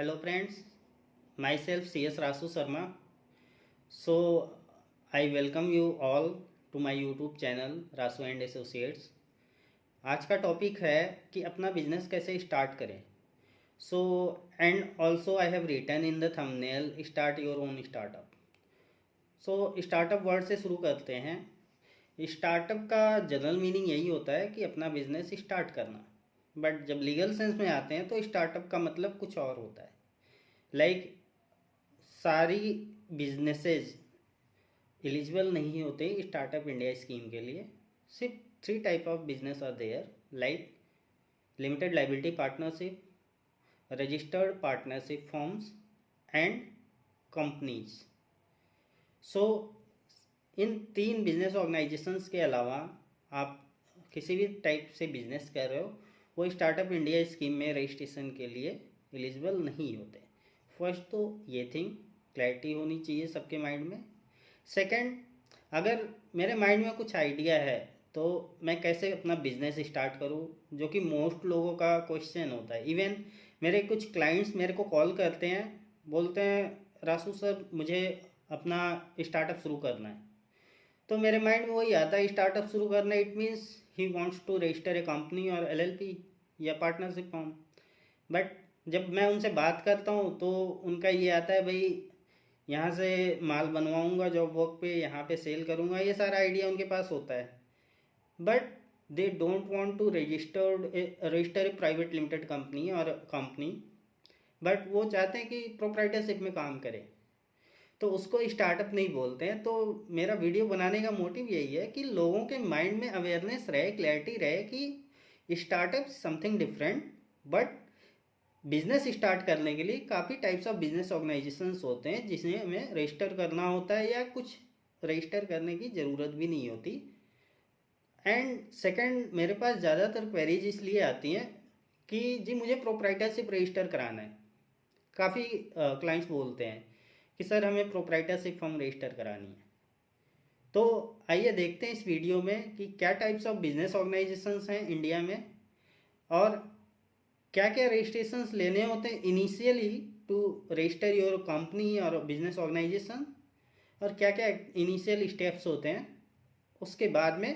Hello friends, myself CS Rasu Sharma. So I welcome you all to my YouTube channel Rasu and associates. आज का topic है कि अपना business कैसे start करें। So and also I have written in the thumbnail start your own startup. So startup word से शुरू करते हैं। स्टार्टअप का जनरल मीनिंग यही होता है कि अपना बिजनेस स्टार्ट करना, बट जब लीगल सेंस में आते हैं तो स्टार्टअप का मतलब कुछ और होता है। लाइक सारी बिजनेसेस एलिजिबल नहीं होते स्टार्टअप इंडिया स्कीम के लिए। सिर्फ 3 type of business are there, like limited liability partnership, registered partnership forms and companies. So in 3 business organisations के अलावा आप किसी भी टाइप से बिजनेस कर रहे हो वो स्टार्टअप इंडिया स्कीम में रजिस्ट्रेशन के लिए एलिजिबल नहीं होते। फर्स्ट तो ये थिंग क्लैरिटी होनी चाहिए सबके माइंड में। सेकंड, अगर मेरे माइंड में कुछ आइडिया है तो मैं कैसे अपना बिजनेस स्टार्ट करूं, जो कि मोस्ट लोगों का क्वेश्चन होता है। इवन मेरे कुछ क्लाइंट्स मेरे को कॉल करते हैं, बोलते हैं रासू सर मुझे अपना स्टार्टअप शुरू करना है। तो मेरे माइंड में वही आता है, स्टार्टअप शुरू करना it means he wants to register a company और एलएलपी या पार्टनरशिप फॉर्म। बट जब मैं उनसे बात करता हूँ तो उनका ये आता है, भाई यहाँ से माल बनवाऊँगा जॉब वर्क पे, यहाँ पे सेल करूँगा, ये सारा आइडिया उनके पास होता है। But they don't want to register a private limited company और कंपनी, बट वो चाहते हैं कि प्रोप्राइटरशिप में काम करें, तो उसको स्टार्टअप नहीं बोलते हैं। तो मेरा वीडियो बनाने का मोटिव यही है कि लोगों के माइंड में अवेयरनेस रहे, क्लैरिटी रहे कि startup something different. But business start करने के लिए काफ़ी टाइप्स ऑफ बिजनेस ऑर्गेनाइजेशंस होते हैं जिसमें हमें रजिस्टर करना होता है या कुछ रजिस्टर करने की ज़रूरत भी नहीं होती। एंड सेकंड, मेरे पास ज़्यादातर क्वेरीज इसलिए आती हैं कि जी मुझे प्रोप्राइटरशिप रजिस्टर कराना है। काफ़ी क्लाइंट्स बोलते हैं कि सर हमें प्रोप्राइटरशिप फॉर्म रजिस्टर करानी है। तो आइए देखते हैं इस वीडियो में कि क्या टाइप्स ऑफ बिजनेस ऑर्गेनाइजेशंस हैं इंडिया में और क्या क्या रजिस्ट्रेशंस लेने होते हैं initially to register your company और बिजनेस ऑर्गेनाइजेशन, और क्या क्या इनिशियल स्टेप्स होते हैं। उसके बाद में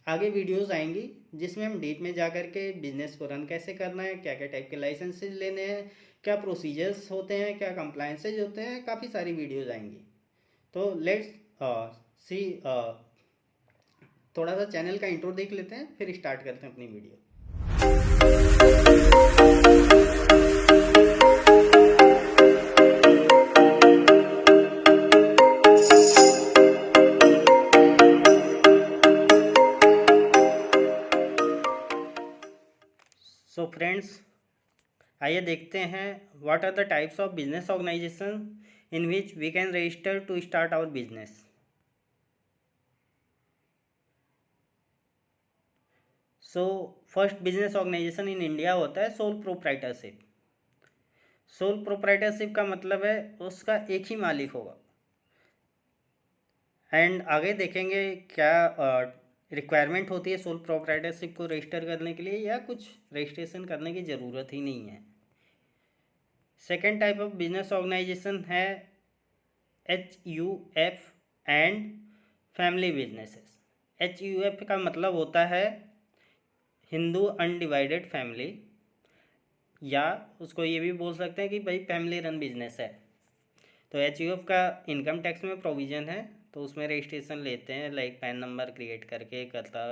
आगे वीडियोस आएंगी जिसमें हम डीप में जा कर के बिजनेस को रन कैसे करना है, क्या क्या टाइप के लाइसेंसेज लेने हैं, क्या प्रोसीजर्स होते हैं, क्या कंप्लायंसेज होते हैं, काफ़ी सारी वीडियोस आएंगी। तो लेट्स सी, थोड़ा सा चैनल का इंट्रो देख लेते हैं फिर स्टार्ट करते हैं अपनी वीडियो। सो फ्रेंड्स, आइए देखते हैं what are the types of business organisation in which we can register to start our business. So first business organisation in India होता है सोल प्रोप्राइटरशिप। सोल प्रोप्राइटरशिप का मतलब है उसका एक ही मालिक होगा। एंड आगे देखेंगे क्या रिक्वायरमेंट होती है सोल प्रोप्राइटरशिप को रजिस्टर करने के लिए, या कुछ रजिस्ट्रेशन करने की ज़रूरत ही नहीं है। Second type of business organisation है HUF and family businesses. HUF का मतलब होता है हिंदू अनडिवाइडेड फैमिली, या उसको ये भी बोल सकते हैं कि भाई फैमिली रन बिजनेस है। तो HUF का इनकम टैक्स में प्रोविज़न है, तो उसमें रजिस्ट्रेशन लेते हैं, लाइक पैन नंबर क्रिएट करके करता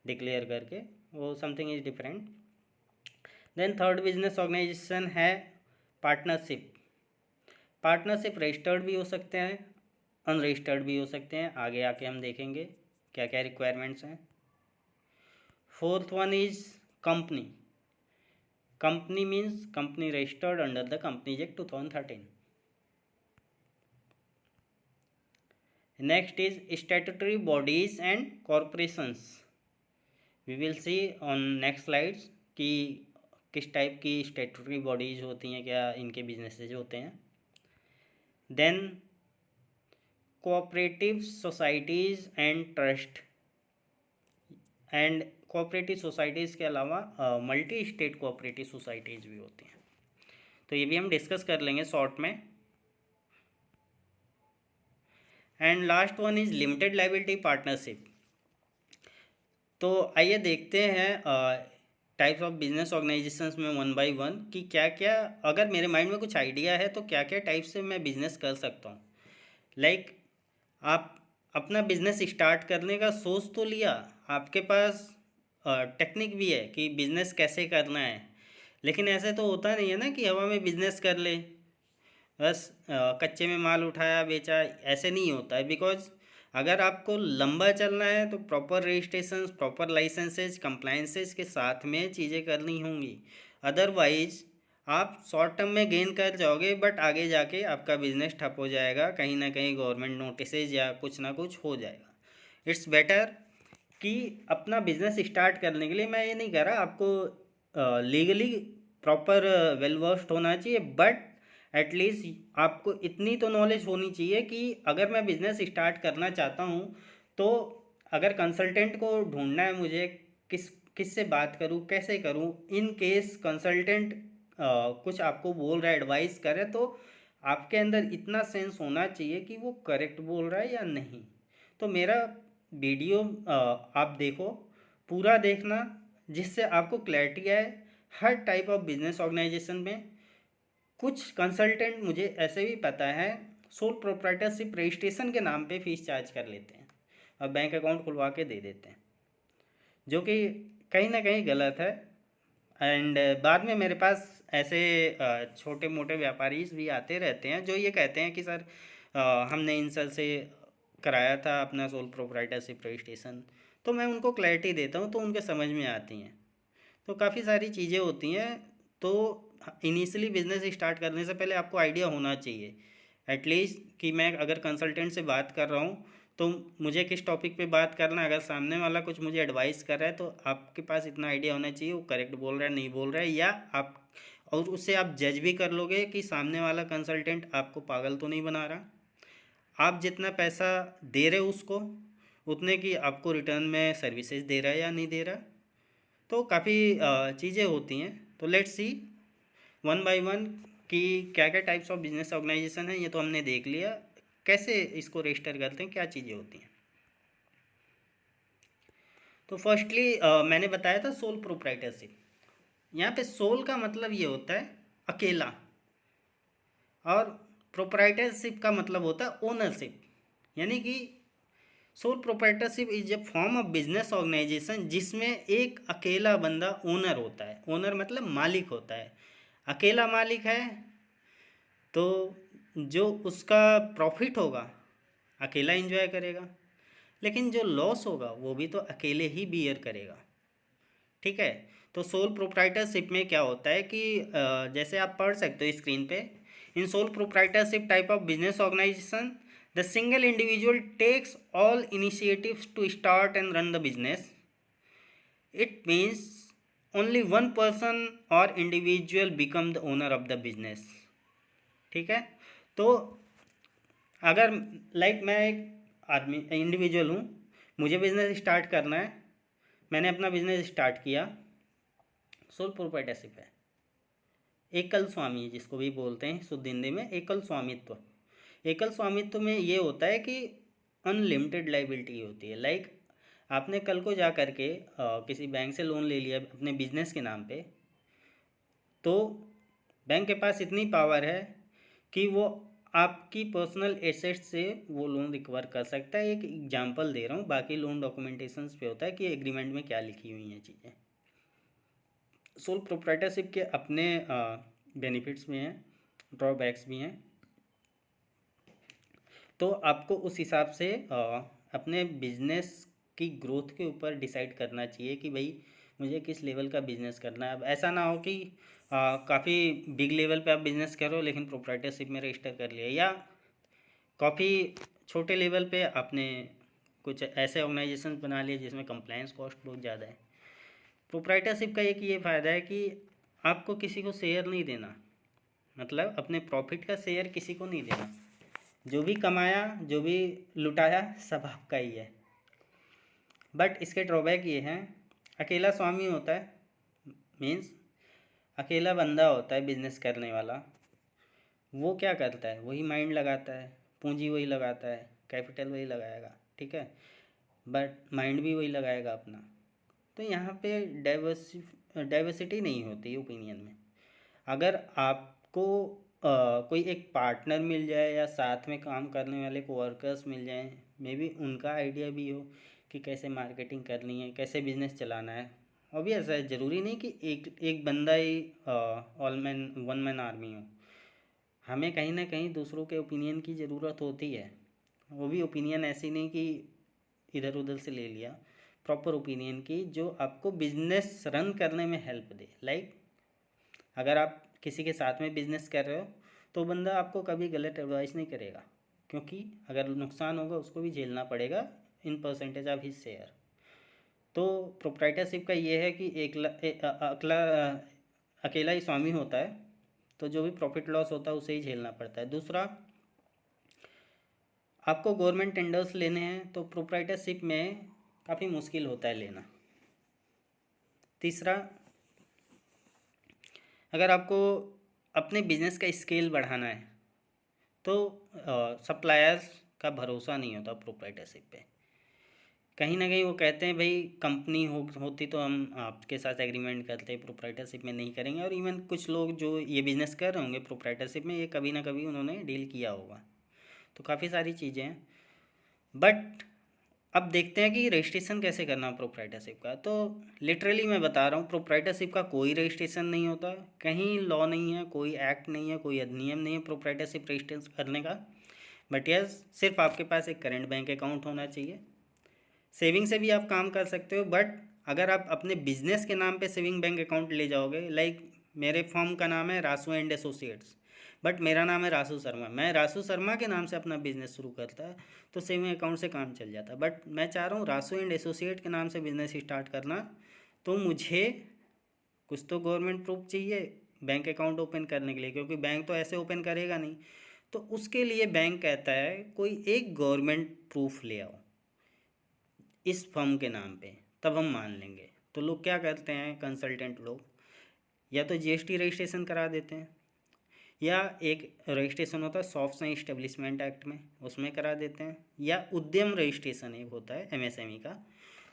डिक्लेयर करके, वो something is different. Then third business organisation है पार्टनरशिप। पार्टनरशिप रजिस्टर्ड भी हो सकते हैं, अनरजिस्टर्ड भी हो सकते हैं। आगे आके हम देखेंगे क्या क्या रिक्वायरमेंट्स हैं। Fourth one is company. Company means company registered under the companies act 2013। Next is statutory bodies and corporations. We will see on next slides कि किस टाइप की स्टैट्यूटरी बॉडीज होती हैं, क्या इनके बिजनेसेज होते हैं। Then cooperative societies and trust and cooperative societies के अलावा मल्टी स्टेट कोऑपरेटिव सोसाइटीज़ भी होती हैं, तो ये भी हम डिस्कस कर लेंगे शॉर्ट में। And last one is limited liability partnership. तो आइए देखते हैं टाइप्स ऑफ बिजनेस ऑर्गेनाइजेशंस में वन बाय वन कि क्या क्या, अगर मेरे माइंड में कुछ आइडिया है तो क्या क्या टाइप से मैं बिज़नेस कर सकता हूँ। लाइक आप अपना बिजनेस स्टार्ट करने का सोच तो लिया, आपके पास टेक्निक भी है कि बिज़नेस कैसे करना है, लेकिन ऐसे तो होता नहीं है ना कि हवा में बिज़नेस कर ले, बस कच्चे में माल उठाया बेचा, ऐसे नहीं होता है। बिकॉज अगर आपको लंबा चलना है तो proper registration, proper licences, compliances के साथ में चीज़ें करनी होंगी। अदरवाइज आप शॉर्ट टर्म में गेन कर जाओगे बट आगे जाके आपका बिजनेस ठप हो जाएगा, कहीं ना कहीं गवर्नमेंट नोटिसेज या कुछ ना कुछ हो जाएगा। इट्स बेटर कि अपना बिजनेस स्टार्ट करने के लिए, मैं ये नहीं कह रहा आपको लीगली प्रॉपर वेल वर्स्ड होना चाहिए, बट एटलीस्ट आपको इतनी तो नॉलेज होनी चाहिए कि अगर मैं बिज़नेस स्टार्ट करना चाहता हूँ तो अगर कंसल्टेंट को ढूंढना है मुझे, किस से बात करूँ, कैसे करूँ, इन केस कंसल्टेंट कुछ आपको बोल रहा है, एडवाइस करे, तो आपके अंदर इतना सेंस होना चाहिए कि वो करेक्ट बोल रहा है या नहीं। तो मेरा वीडियो आप देखो, पूरा देखना, जिससे आपको क्लैरिटी आए। हर टाइप ऑफ बिजनेस ऑर्गेनाइजेशन में कुछ कंसल्टेंट मुझे ऐसे भी पता है सोल प्रोप्राइटरशिप रजिस्ट्रेशन के नाम पे फीस चार्ज कर लेते हैं और बैंक अकाउंट खुलवा के दे देते हैं, जो कि कहीं ना कहीं गलत है। एंड बाद में मेरे पास ऐसे छोटे मोटे व्यापारी भी आते रहते हैं जो ये कहते हैं कि सर हमने इन सर से कराया था अपना सोल प्रोप्राइटरशिप रजिस्ट्रेशन, तो मैं उनको क्लैरिटी देता हूँ तो उनके समझ में आती हैं। तो काफ़ी सारी चीज़ें होती हैं। तो इनिशियली बिजनेस स्टार्ट करने से पहले आपको आइडिया होना चाहिए एटलीस्ट कि मैं अगर कंसल्टेंट से बात कर रहा हूँ तो मुझे किस टॉपिक पे बात करना है। अगर सामने वाला कुछ मुझे एडवाइस कर रहा है तो आपके पास इतना आइडिया होना चाहिए वो करेक्ट बोल रहा है नहीं बोल रहा है, या आप और उससे आप जज भी कर लोगे कि सामने वाला कंसल्टेंट आपको पागल तो नहीं बना रहा। आप जितना पैसा दे रहे हो उसको, उतने की आपको रिटर्न में सर्विसेज दे रहा है या नहीं दे रहा। तो काफ़ी चीज़ें होती हैं। तो let's see one by one कि क्या क्या टाइप्स ऑफ बिजनेस ऑर्गेनाइजेशन है। ये तो हमने देख लिया कैसे इसको रजिस्टर करते हैं, क्या चीज़ें होती हैं। तो फर्स्टली मैंने बताया था सोल प्रोप्राइटरशिप। यहाँ पे सोल का मतलब ये होता है अकेला, और प्रोप्राइटरशिप का मतलब होता है ओनरशिप। यानी कि sole proprietorship is a form of business organisation जिसमें एक अकेला बंदा ओनर होता है। ओनर मतलब मालिक होता है, अकेला मालिक है। तो जो उसका प्रॉफिट होगा अकेला एंजॉय करेगा, लेकिन जो लॉस होगा वो भी तो अकेले ही बियर करेगा। ठीक है। तो सोल प्रोप्राइटरशिप में क्या होता है कि जैसे आप पढ़ सकते हो स्क्रीन पे, in sole proprietorship type of business organisation the single individual takes all initiatives to start and run the business. It means only one person और individual become the owner of the business. ठीक है। तो अगर like मैं एक आदमी individual हूँ, मुझे बिजनेस स्टार्ट करना है, मैंने अपना बिजनेस स्टार्ट किया, सोल प्रोप्राइटरशिप है, एकल स्वामी जिसको भी बोलते हैं शुद्ध हिंदी में एकल स्वामित्व। एकल स्वामित्व में ये होता है कि अनलिमिटेड लाइबिलिटी होती है। लाइक आपने कल को जा कर के किसी बैंक से लोन ले लिया अपने बिजनेस के नाम पे, तो बैंक के पास इतनी पावर है कि वो आपकी पर्सनल एसेट्स से वो लोन रिकवर कर सकता है। एक एग्जांपल दे रहा हूँ, बाकी लोन डॉक्यूमेंटेशंस पे होता है कि एग्रीमेंट में क्या लिखी हुई हैं चीज़ें। सोल प्रोप्राइटरशिप के अपने बेनिफिट्स भी हैं, ड्रॉबैक्स भी हैं। तो आपको उस हिसाब से अपने बिजनेस की ग्रोथ के ऊपर डिसाइड करना चाहिए कि भाई मुझे किस लेवल का बिजनेस करना है। अब ऐसा ना हो कि काफ़ी बिग लेवल पे आप बिजनेस करो लेकिन प्रोप्राइटरशिप में रजिस्टर कर लिया, या काफ़ी छोटे लेवल पे आपने कुछ ऐसे ऑर्गेनाइजेशन बना लिए जिसमें कंप्लायंस कॉस्ट बहुत ज़्यादा है। प्रोप्राइटरशिप का एक ये फ़ायदा है कि आपको किसी को शेयर नहीं देना, मतलब अपने प्रॉफिट का शेयर किसी को नहीं देना। जो भी कमाया जो भी लुटाया सब आपका ही है। बट इसके ड्रॉबैक ये हैं, अकेला स्वामी होता है, मीन्स अकेला बंदा होता है बिजनेस करने वाला। वो क्या करता है, वही माइंड लगाता है, पूंजी वही लगाता है, कैपिटल वही लगाएगा, ठीक है, बट माइंड भी वही लगाएगा अपना। तो यहाँ पे डाइवर्सिटी नहीं होती ओपिनियन में। अगर आपको कोई एक पार्टनर मिल जाए या साथ में काम करने वाले कोवर्कर्स मिल जाएं, मे बी उनका आइडिया भी हो कि कैसे मार्केटिंग करनी है, कैसे बिजनेस चलाना है। ऑब्वियस है, ज़रूरी नहीं कि एक एक बंदा ही all man one man army हो। हमें कहीं ना कहीं दूसरों के ओपिनियन की ज़रूरत होती है। वो भी ओपिनियन ऐसी नहीं कि इधर उधर से ले लिया, प्रॉपर ओपिनियन की जो आपको बिजनेस रन करने में हेल्प दे। लाइक अगर आप किसी के साथ में बिजनेस कर रहे हो तो बंदा आपको कभी गलत एडवाइस नहीं करेगा, क्योंकि अगर नुकसान होगा उसको भी झेलना पड़ेगा in percentage of his share. तो प्रोप्राइटरशिप का ये है कि अकेला ही स्वामी होता है, तो जो भी प्रॉफिट लॉस होता है उसे ही झेलना पड़ता है। दूसरा, आपको गवर्नमेंट टेंडर्स लेने हैं तो प्रोप्राइटरशिप में काफ़ी मुश्किल होता है लेना। तीसरा, अगर आपको अपने बिजनेस का स्केल बढ़ाना है तो सप्लायर्स का भरोसा नहीं होता प्रोप्राइटरशिप पे। कहीं ना कहीं वो कहते हैं भाई कंपनी होती तो हम आपके साथ एग्रीमेंट करते, प्रोप्राइटरशिप में नहीं करेंगे। और इवन कुछ लोग जो ये बिज़नेस कर रहे होंगे प्रोप्राइटरशिप में, ये कभी ना कभी उन्होंने डील किया होगा। तो काफ़ी सारी चीज़ें हैं। बट अब देखते हैं कि रजिस्ट्रेशन कैसे करना प्रोप्राइटरशिप का। तो लिटरली मैं बता रहा हूँ, प्रोप्राइटरशिप का कोई रजिस्ट्रेशन नहीं होता, कहीं लॉ नहीं है, कोई एक्ट नहीं है, कोई अधिनियम नहीं है प्रोप्राइटरशिप रजिस्ट्रेशन करने का। बट यस, सिर्फ आपके पास एक करंट बैंक अकाउंट होना चाहिए। सेविंग से भी आप काम कर सकते हो, बट अगर आप अपने बिजनेस के नाम पे सेविंग बैंक अकाउंट ले जाओगे, लाइक मेरे फर्म का नाम है रासू एंड एसोसिएट्स, बट मेरा नाम है रासू शर्मा, मैं रासू शर्मा के नाम से अपना बिजनेस शुरू करता है, तो सेविंग अकाउंट से काम चल जाता है। बट मैं चाह रहा हूँ रासू एंड एसोसिएट के नाम से बिजनेस स्टार्ट करना, तो मुझे कुछ तो गवर्नमेंट प्रूफ चाहिए बैंक अकाउंट ओपन करने के लिए, क्योंकि बैंक तो ऐसे ओपन करेगा नहीं। तो उसके लिए बैंक कहता है कोई एक गवर्नमेंट प्रूफ ले आओ इस फर्म के नाम पे, तब हम मान लेंगे। तो लोग क्या करते हैं, कंसल्टेंट लोग, या तो जीएसटी रजिस्ट्रेशन करा देते हैं, या एक रजिस्ट्रेशन होता है सॉफ्ट एंड इस्टेब्लिशमेंट एक्ट में, उसमें करा देते हैं, या उद्यम रजिस्ट्रेशन एक होता है एमएसएमई का,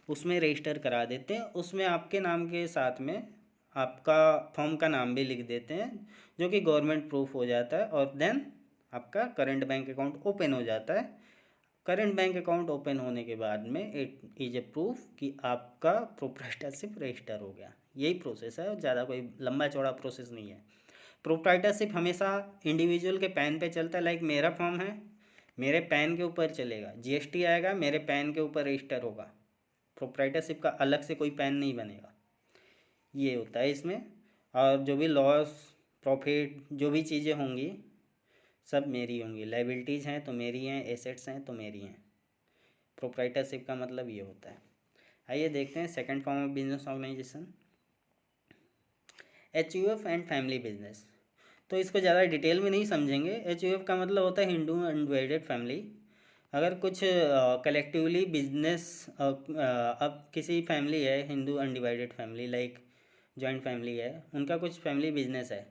उसमें रजिस्टर करा देते हैं। उसमें आपके नाम के साथ में आपका फर्म का नाम भी लिख देते हैं, जो कि गवर्नमेंट प्रूफ हो जाता है, और देन आपका करंट बैंक अकाउंट ओपन हो जाता है। करंट बैंक अकाउंट ओपन होने के बाद में इट इज़ ए प्रूफ कि आपका प्रोप्राइटरशिप रजिस्टर हो गया। यही प्रोसेस है, ज़्यादा कोई लंबा चौड़ा प्रोसेस नहीं है। प्रोप्राइटरशिप हमेशा इंडिविजुअल के पैन पे चलता है। लाइक मेरा फॉर्म है, मेरे पैन के ऊपर चलेगा, जीएसटी आएगा, मेरे पैन के ऊपर रजिस्टर होगा, प्रोप्राइटरशिप का अलग से कोई पैन नहीं बनेगा। ये होता है इसमें। और जो भी लॉस प्रॉफिट जो भी चीज़ें होंगी सब मेरी होंगी, लाइबिलिटीज़ हैं तो मेरी हैं, एसेट्स हैं तो मेरी हैं। प्रोप्राइटरशिप का मतलब ये होता है। आइए देखते हैं second form of business organisation, HUF and family business. तो इसको ज़्यादा डिटेल में नहीं समझेंगे। एचयूएफ का मतलब होता है हिंदू अनडिवाइडेड फैमिली। अगर कुछ कलेक्टिवली बिजनेस, अब किसी फैमिली है Hindu undivided family, like joint family है, उनका कुछ फैमिली बिजनेस है,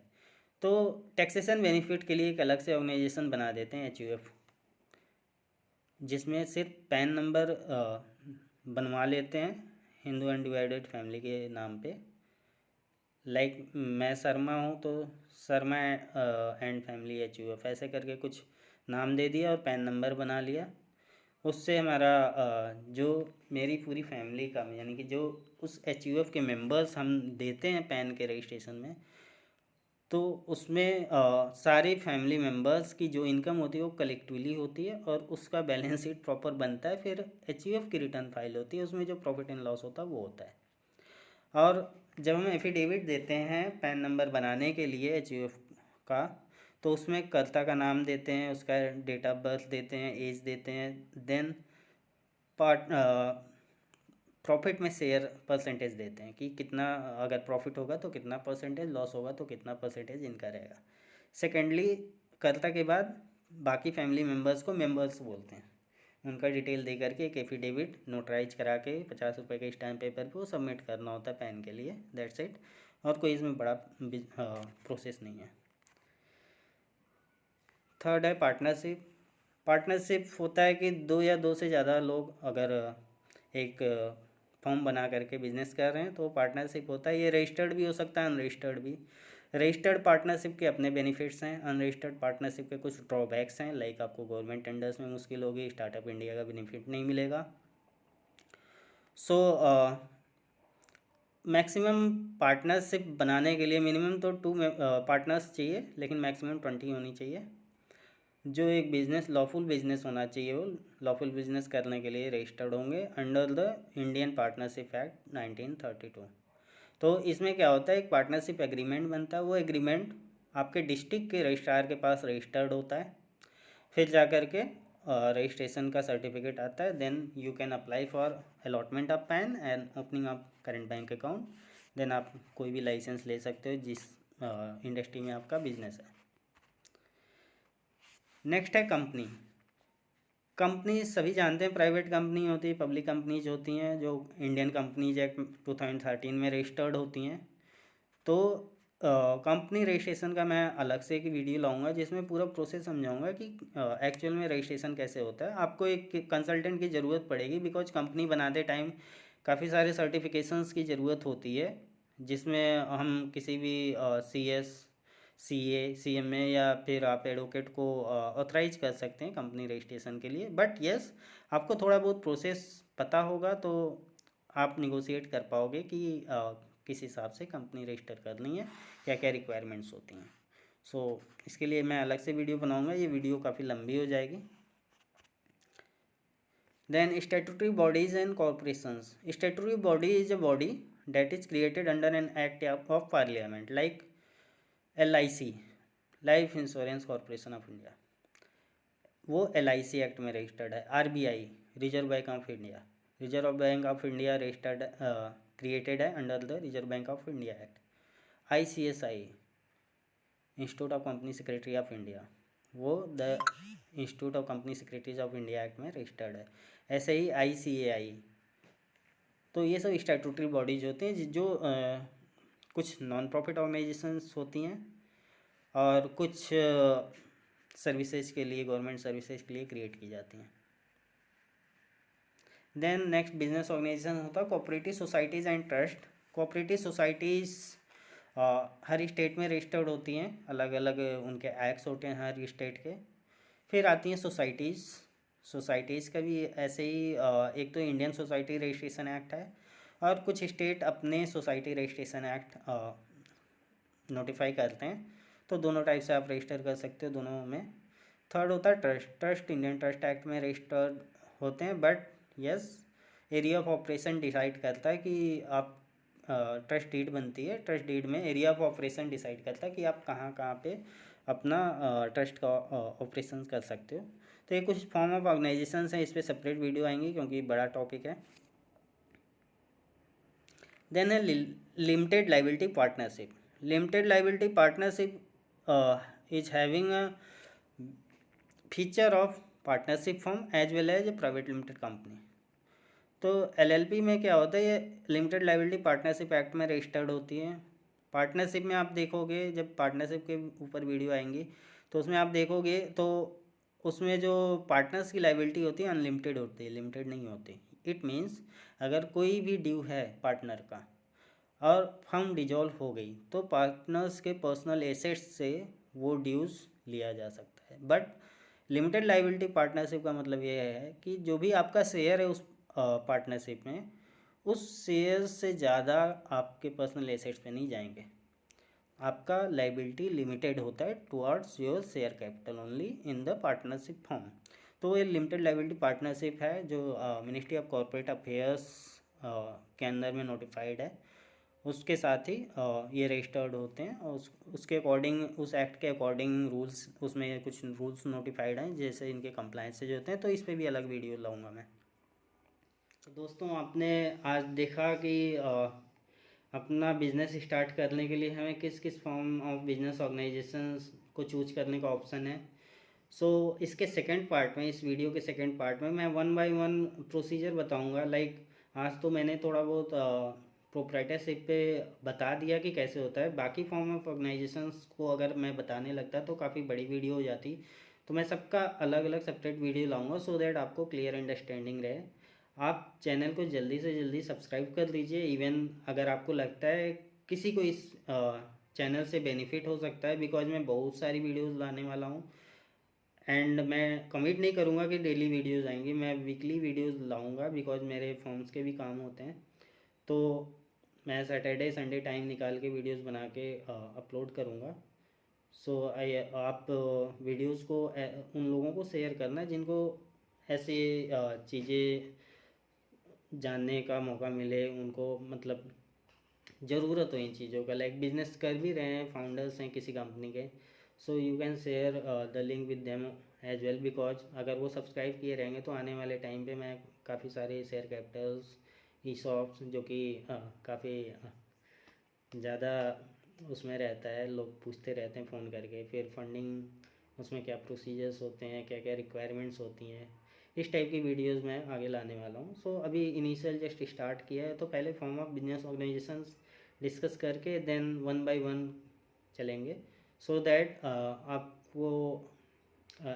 तो टैक्सेशन बेनिफिट के लिए एक अलग से ऑर्गेनाइजेशन बना देते हैं एचयूएफ, जिसमें सिर्फ पैन नंबर बनवा लेते हैं हिंदू अनडिवाइडेड फैमिली के नाम पे। लाइक मैं शर्मा हूँ तो शर्मा एंड फैमिली एचयूएफ ऐसे करके कुछ नाम दे दिया और पैन नंबर बना लिया। उससे हमारा जो मेरी पूरी फैमिली का, यानी कि जो उस एचयूएफ के मेंबर्स हम देते हैं पैन के रजिस्ट्रेशन में, तो उसमें सारे फैमिली मेम्बर्स की जो इनकम होती है वो कलेक्टिवली होती है, और उसका बैलेंस शीट प्रॉपर बनता है। फिर एचयूएफ की रिटर्न फाइल होती है, उसमें जो प्रॉफिट एंड लॉस होता है वो होता है। और जब हम एफिडेविट देते हैं पैन नंबर बनाने के लिए एचयूएफ का, तो उसमें कर्ता का नाम देते हैं, उसका डेट ऑफ बर्थ देते हैं, एज देते हैं, देन पार्ट प्रॉफिट में शेयर परसेंटेज देते हैं कि कितना, अगर प्रॉफिट होगा तो कितना परसेंटेज, लॉस होगा तो कितना परसेंटेज इनका रहेगा। सेकेंडली, कर्ता के बाद बाकी फैमिली मेम्बर्स को मेंबर्स बोलते हैं। उनका डिटेल दे करके एक एफिडेविट नोटराइज करा के 50 रुपये के स्टैम्प पेपर पे वो सबमिट करना होता है पैन के लिए, दैट्स इट। और कोई इसमें बड़ा प्रोसेस नहीं है। थर्ड है पार्टनरशिप। पार्टनरशिप होता है कि दो या दो से ज़्यादा लोग अगर एक फॉर्म बना करके बिजनेस कर रहे हैं तो पार्टनरशिप होता है। ये रजिस्टर्ड भी हो सकता है, अनरजिस्टर्ड भी। रजिस्टर्ड पार्टनरशिप के अपने बेनिफिट्स हैं, अनरजिस्टर्ड पार्टनरशिप के कुछ ड्रॉबैक्स हैं, लाइक आपको गवर्नमेंट टेंडर्स में मुश्किल होगी, स्टार्टअप इंडिया का बेनिफिट नहीं मिलेगा। सो मैक्सिमम पार्टनरशिप बनाने के लिए मिनिमम तो 2 पार्टनर्स चाहिए, लेकिन मैक्सिमम 20 होनी चाहिए। जो एक बिज़नेस लॉफुल बिजनेस होना चाहिए, वो लॉफुल बिजनेस करने के लिए रजिस्टर्ड होंगे under the Indian partnership act 1932। तो इसमें क्या होता है, एक पार्टनरशिप एग्रीमेंट बनता है। वो एग्रीमेंट आपके डिस्ट्रिक्ट के रजिस्ट्रार के पास रजिस्टर्ड होता है, फिर जा कर के रजिस्ट्रेशन का सर्टिफिकेट आता है। Then you can apply for allotment of PAN and opening of current bank account. Then आप कोई भी लाइसेंस ले सकते हो जिस इंडस्ट्री में आपका बिजनेस है। नेक्स्ट है कंपनी। कंपनी सभी जानते हैं, प्राइवेट कंपनी होती है, पब्लिक कंपनीज होती हैं, जो इंडियन कंपनीज एक्ट 2013 में रजिस्टर्ड होती हैं। तो कंपनी रजिस्ट्रेशन का मैं अलग से एक वीडियो लाऊंगा जिसमें पूरा प्रोसेस समझाऊंगा कि एक्चुअल में रजिस्ट्रेशन कैसे होता है। आपको एक कंसल्टेंट की ज़रूरत पड़ेगी, बिकॉज कंपनी बनाते टाइम काफ़ी सारे सर्टिफिकेशंस की ज़रूरत होती है, जिसमें हम किसी भी CS, CA, CMA या फिर आप एडवोकेट को ऑथराइज कर सकते हैं कंपनी रजिस्ट्रेशन के लिए। बट येस, आपको थोड़ा बहुत प्रोसेस पता होगा तो आप निगोशिएट कर पाओगे कि किस हिसाब से कंपनी रजिस्टर करनी है, क्या क्या रिक्वायरमेंट्स होती हैं। सो इसके लिए मैं अलग से वीडियो बनाऊंगा, ये वीडियो काफ़ी लंबी हो जाएगी। Then statutory bodies and corporations. Statutory body is a body that is created under an act of parliament, like LIC, life insurance corporation of India, वो LIC एक्ट में रजिस्टर्ड है। RBI, reserve bank of India, reserve bank of India registered created है under the reserve bank of India act. ICSI, institute of company secretary of India, वो the institute of company secretaries of India act में registered है। ऐसे ही ICAI। तो ये सब statutory bodies होते हैं जो कुछ नॉन प्रॉफिट ऑर्गेनाइजेशंस होती हैं और कुछ सर्विसेज के लिए, गवर्नमेंट सर्विसेज के लिए क्रिएट की जाती हैं। देन नेक्स्ट बिजनेस ऑर्गेनाइजेशन होता है cooperative societies and trust. Cooperative societies her state में रजिस्टर्ड होती हैं, अलग अलग उनके एक्ट्स होते हैं हर स्टेट के। फिर आती हैं सोसाइटीज़। सोसाइटीज़ का भी ऐसे ही एक तो इंडियन सोसाइटी रजिस्ट्रेशन एक्ट है और कुछ स्टेट अपने सोसाइटी रजिस्ट्रेशन एक्ट नोटिफाई करते हैं, तो दोनों टाइप से आप रजिस्टर कर सकते हो दोनों में। थर्ड होता है trust. Trust Indian trust act में रजिस्टर्ड होते हैं, but yes, area of operation decide करता है कि आप ट्रस्ट डीड बनती है, ट्रस्ट डीड में एरिया ऑफ ऑपरेशन डिसाइड करता है कि आप कहाँ कहाँ पे अपना ट्रस्ट का ऑपरेशन कर सकते हो। तो ये कुछ फॉर्म ऑफ ऑर्गेनाइजेशन हैं, इस पर सेपरेट वीडियो आएंगी क्योंकि बड़ा टॉपिक है। देन है limited liability partnership. Limited liability partnership is having a feature of partnership form as well as a private limited company. तो LLP में क्या होता है, ये लिमिटेड लाइबिलिटी पार्टनरशिप एक्ट में रजिस्टर्ड होती है। पार्टनरशिप में आप देखोगे, जब पार्टनरशिप के ऊपर वीडियो आएंगी तो उसमें आप देखोगे तो उसमें जो पार्टनर्स की लाइबिलिटी होती है अनलिमिटेड होती है, लिमिटेड नहीं होती। इट मीन्स अगर कोई भी ड्यू है पार्टनर का और फर्म डिजॉल्व हो गई तो पार्टनर्स के पर्सनल एसेट्स से वो ड्यूज लिया जा सकता है। बट लिमिटेड लाइबिलिटी पार्टनरशिप का मतलब ये है कि जो भी आपका शेयर है उस पार्टनरशिप में, उस शेयर से ज़्यादा आपके पर्सनल एसेट्स पे नहीं जाएंगे। आपका लाइबिलिटी लिमिटेड होता है towards your share capital only in the partnership form. तो ये लिमिटेड लाइबिलिटी पार्टनरशिप है जो मिनिस्ट्री ऑफ कॉर्पोरेट अफेयर्स के अंदर में नोटिफाइड है, उसके साथ ही ये रजिस्टर्ड होते हैं और उसके अकॉर्डिंग, उस एक्ट के अकॉर्डिंग रूल्स, उसमें कुछ रूल्स नोटिफाइड हैं जैसे इनके कंप्लायंस से जो होते हैं, तो इस पर भी अलग वीडियो लाऊंगा मैं। तो दोस्तों, आपने आज देखा कि अपना बिजनेस स्टार्ट करने के लिए हमें किस किस फॉर्म ऑफ बिजनेस ऑर्गेनाइजेशंस को चूज करने का ऑप्शन है। सो इसके सेकंड पार्ट में, इस वीडियो के सेकंड पार्ट में मैं वन बाय वन प्रोसीजर बताऊंगा। लाइक आज तो मैंने थोड़ा बहुत प्रोप्राइटरशिप पे बता दिया कि कैसे होता है। बाकी फॉर्म ऑफ ऑर्गेनाइजेशंस को अगर मैं बताने लगता तो काफ़ी बड़ी वीडियो हो जाती, तो मैं सबका अलग अलग सेपरेट वीडियो लाऊंगा सो दैट आपको क्लियर अंडरस्टैंडिंग रहे। आप चैनल को जल्दी से जल्दी सब्सक्राइब कर लीजिए। इवन अगर आपको लगता है किसी को इस चैनल से बेनिफिट हो सकता है, बिकॉज मैं बहुत सारी वीडियोस लाने वाला हूँ एंड मैं कमिट नहीं करूँगा कि डेली वीडियोस आएंगी, मैं वीकली वीडियोस लाऊंगा बिकॉज मेरे फॉर्म्स के भी काम होते हैं। तो मैं सैटरडे संडे टाइम निकाल के वीडियोस बना के अपलोड करूँगा। सो आप वीडियोस को उन लोगों को शेयर करना जिनको ऐसे चीज़ें जानने का मौका मिले, उनको मतलब ज़रूरत हो इन चीज़ों का। लाइक बिजनेस कर भी रहे हैं, फाउंडर्स हैं किसी कंपनी के, so you can share the link with them as well, because अगर वो सब्सक्राइब किए रहेंगे तो आने वाले टाइम पे मैं काफ़ी सारे शेयर कैपिटल्स, ई शॉप्स जो कि काफ़ी ज़्यादा उसमें रहता है, लोग पूछते रहते हैं फ़ोन करके, फिर फंडिंग उसमें क्या प्रोसीजर्स होते हैं, क्या क्या रिक्वायरमेंट्स होती हैं, इस टाइप की वीडियोस मैं आगे लाने वाला हूँ। सो अभी इनिशियल जस्ट स्टार्ट किया है, तो पहले form of business organisations discuss करके देन वन बाय वन चलेंगे, सो दैट आपको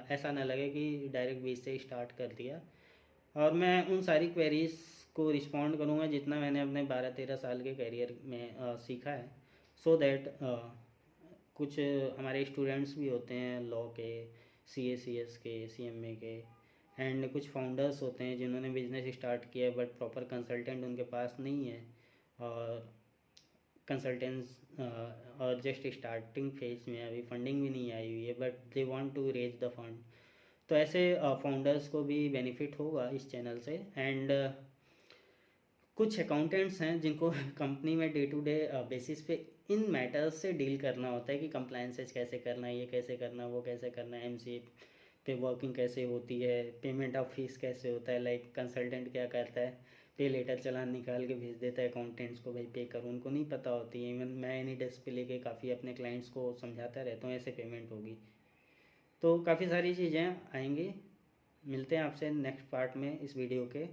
ऐसा ना लगे कि डायरेक्ट बीच से स्टार्ट कर दिया। और मैं उन सारी क्वेरीज को रिस्पॉन्ड करूँगा जितना मैंने अपने 12-13 साल के करियर में सीखा है, सो दैट कुछ हमारे स्टूडेंट्स भी होते हैं लॉ के, CA CS के, CMA के, एंड कुछ फाउंडर्स होते हैं जिन्होंने बिजनेस स्टार्ट किया है बट प्रॉपर कंसल्टेंट उनके पास नहीं है, और कंसल्टेंट्स और जस्ट स्टार्टिंग फेज में, अभी फंडिंग भी नहीं आई हुई है but they want to raise the fund. तो ऐसे फाउंडर्स को भी बेनिफिट होगा इस चैनल से। एंड कुछ अकाउंटेंट्स हैं जिनको कंपनी में डे टू डे बेसिस पे इन मैटर्स से डील करना होता है कि कंप्लायंसेस कैसे करना है, ये कैसे करना है, वो कैसे करना है, MC पे वर्किंग कैसे होती है, पेमेंट ऑफ फीस कैसे होता है। लाइक कंसल्टेंट क्या करता है, पे लेटर चालान निकाल के भेज देता है अकाउंटेंट्स को, भाई पे करो, उनको नहीं पता होती है। इवन मैं एनी डेस्क पे लेके काफ़ी अपने क्लाइंट्स को समझाता रहता हूँ ऐसे पेमेंट होगी। तो काफ़ी सारी चीज़ें आएंगी। मिलते हैं आपसे नेक्स्ट पार्ट में इस वीडियो के।